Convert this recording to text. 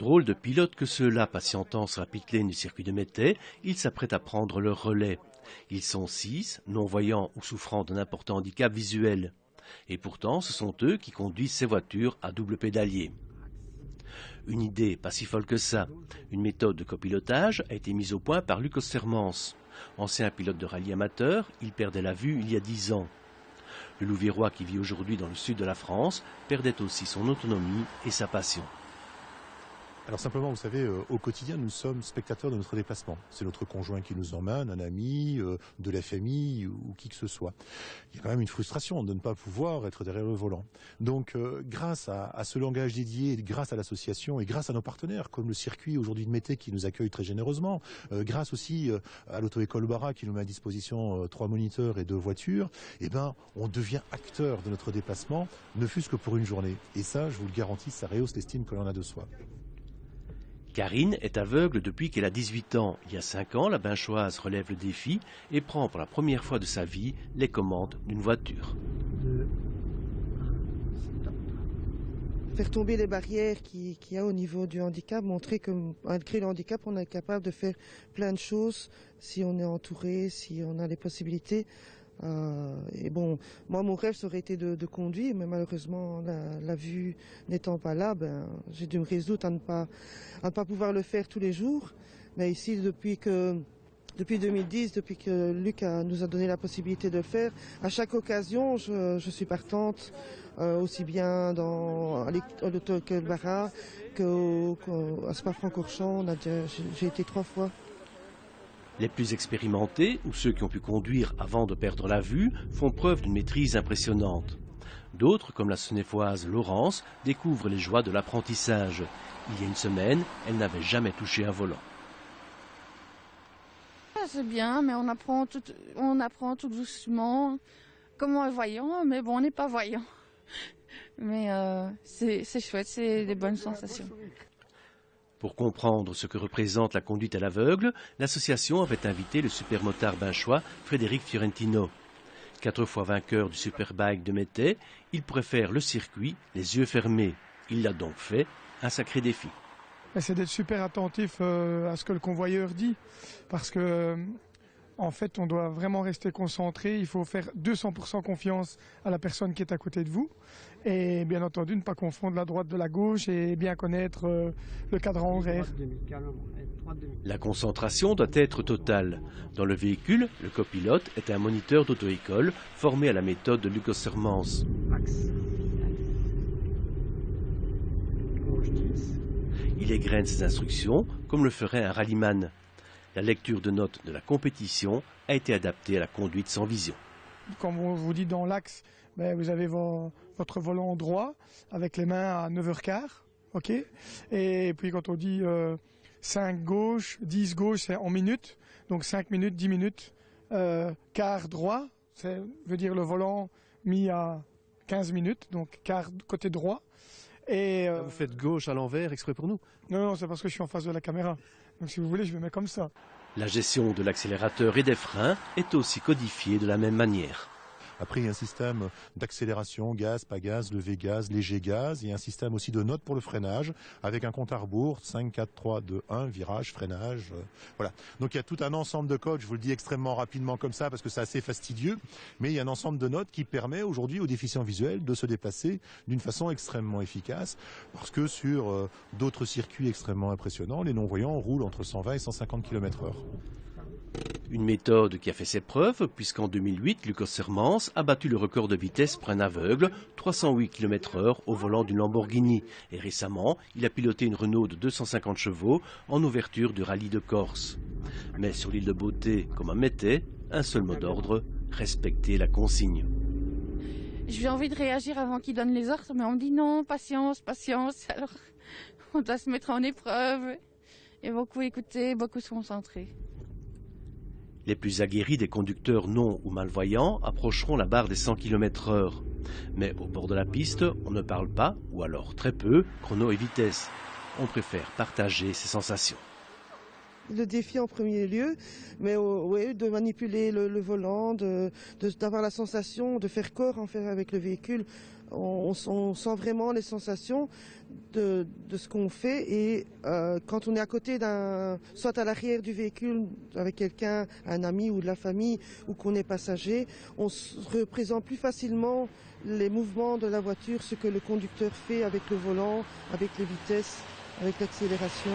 Drôle de pilote que ceux-là, patientant sur la pit-lane du circuit de Mettey, ils s'apprêtent à prendre leur relais. Ils sont 6, non-voyants ou souffrant d'un important handicap visuel. Et pourtant, ce sont eux qui conduisent ces voitures à double pédalier. Une idée pas si folle que ça. Une méthode de copilotage a été mise au point par Luc Ossermans. Ancien pilote de rallye amateur, il perdait la vue il y a 10 ans. Le Louviérois qui vit aujourd'hui dans le sud de la France perdait aussi son autonomie et sa passion. Alors simplement, vous savez, au quotidien, nous sommes spectateurs de notre déplacement. C'est notre conjoint qui nous emmène, un ami, de la famille ou qui que ce soit. Il y a quand même une frustration de ne pas pouvoir être derrière le volant. Donc grâce à ce langage dédié, grâce à l'association et grâce à nos partenaires, comme le circuit aujourd'hui de Mettey qui nous accueille très généreusement, grâce aussi à l'auto-école Bara qui nous met à disposition 3 moniteurs et 2 voitures, eh ben, on devient acteur de notre déplacement, ne fût-ce que pour une journée. Et ça, je vous le garantis, ça rehausse l'estime que l'on a de soi. Karine est aveugle depuis qu'elle a 18 ans. Il y a 5 ans, la Binchoise relève le défi et prend pour la première fois de sa vie les commandes d'une voiture. Faire tomber les barrières qu'il y a au niveau du handicap, montrer que malgré le handicap, on est capable de faire plein de choses si on est entouré, si on a les possibilités. Et bon, moi mon rêve ça aurait été de conduire, mais malheureusement la vue n'étant pas là, j'ai dû me résoudre à ne pas pouvoir le faire tous les jours. Mais ici depuis 2010, depuis que Luc nous a donné la possibilité de le faire, à chaque occasion je suis partante, aussi bien à l'auto-école Bara qu'à Spa-Francorchamps. J'ai été 3 fois. Les plus expérimentés, ou ceux qui ont pu conduire avant de perdre la vue, font preuve d'une maîtrise impressionnante. D'autres, comme la Senefoise Laurence, découvrent les joies de l'apprentissage. Il y a une semaine, elle n'avait jamais touché un volant. C'est bien, mais on apprend tout doucement, comme un voyant, mais bon, on n'est pas voyant. Mais c'est chouette, c'est des bonnes sensations. Pour comprendre ce que représente la conduite à l'aveugle, l'association avait invité le supermotard binchois Frédéric Fiorentino. 4 fois vainqueur du Superbike de Mettey, il pourrait faire le circuit les yeux fermés. Il l'a donc fait, un sacré défi. C'est d'être super attentif à ce que le convoyeur dit, parce que en fait on doit vraiment rester concentré, il faut faire 200% confiance à la personne qui est à côté de vous, et bien entendu ne pas confondre la droite de la gauche et bien connaître le cadran horaire. La concentration doit être totale. Dans le véhicule, le copilote est un moniteur d'auto-école formé à la méthode de Luc Ossermans. Il égrène ses instructions comme le ferait un rallyman. La lecture de notes de la compétition a été adaptée à la conduite sans vision. Comme on vous dit dans l'axe, vous avez votre volant droit avec les mains à 9h15, ok. Et puis quand on dit 5 gauche, 10 gauche, c'est en minutes, donc 5 minutes, 10 minutes. Quart droit, ça veut dire le volant mis à 15 minutes, donc quart côté droit. Et vous faites gauche à l'envers exprès pour nous? Non, c'est parce que je suis en face de la caméra. Donc si vous voulez, je me mets comme ça. La gestion de l'accélérateur et des freins est aussi codifiée de la même manière. Après, il y a un système d'accélération, gaz, pas gaz, levé gaz, léger gaz. Il y a un système aussi de notes pour le freinage, avec un compte à rebours, 5, 4, 3, 2, 1, virage, freinage. Voilà. Donc il y a tout un ensemble de codes, je vous le dis extrêmement rapidement comme ça, parce que c'est assez fastidieux, mais il y a un ensemble de notes qui permet aujourd'hui aux déficients visuels de se déplacer d'une façon extrêmement efficace, parce que sur d'autres circuits extrêmement impressionnants, les non-voyants roulent entre 120 et 150 km/h. Une méthode qui a fait ses preuves, puisqu'en 2008, Luc Ossermans a battu le record de vitesse pour un aveugle, 308 km/h au volant d'une Lamborghini. Et récemment, il a piloté une Renault de 250 chevaux en ouverture du rallye de Corse. Mais sur l'île de Beauté, comme à Mettey, un seul mot d'ordre, respecter la consigne. J'ai envie de réagir avant qu'il donne les ordres, mais on me dit non, patience, patience. Alors, on doit se mettre en épreuve et beaucoup écouter, beaucoup se concentrer. Les plus aguerris des conducteurs non ou malvoyants approcheront la barre des 100 km/h. Mais au bord de la piste, on ne parle pas, ou alors très peu, chrono et vitesse. On préfère partager ses sensations. Le défi en premier lieu, mais oui, de manipuler le volant, d'avoir la sensation de faire corps en fait, avec le véhicule, on sent vraiment les sensations de ce qu'on fait et quand on est à côté soit à l'arrière du véhicule avec quelqu'un, un ami ou de la famille ou qu'on est passager, on se représente plus facilement les mouvements de la voiture, ce que le conducteur fait avec le volant, avec les vitesses, avec l'accélération.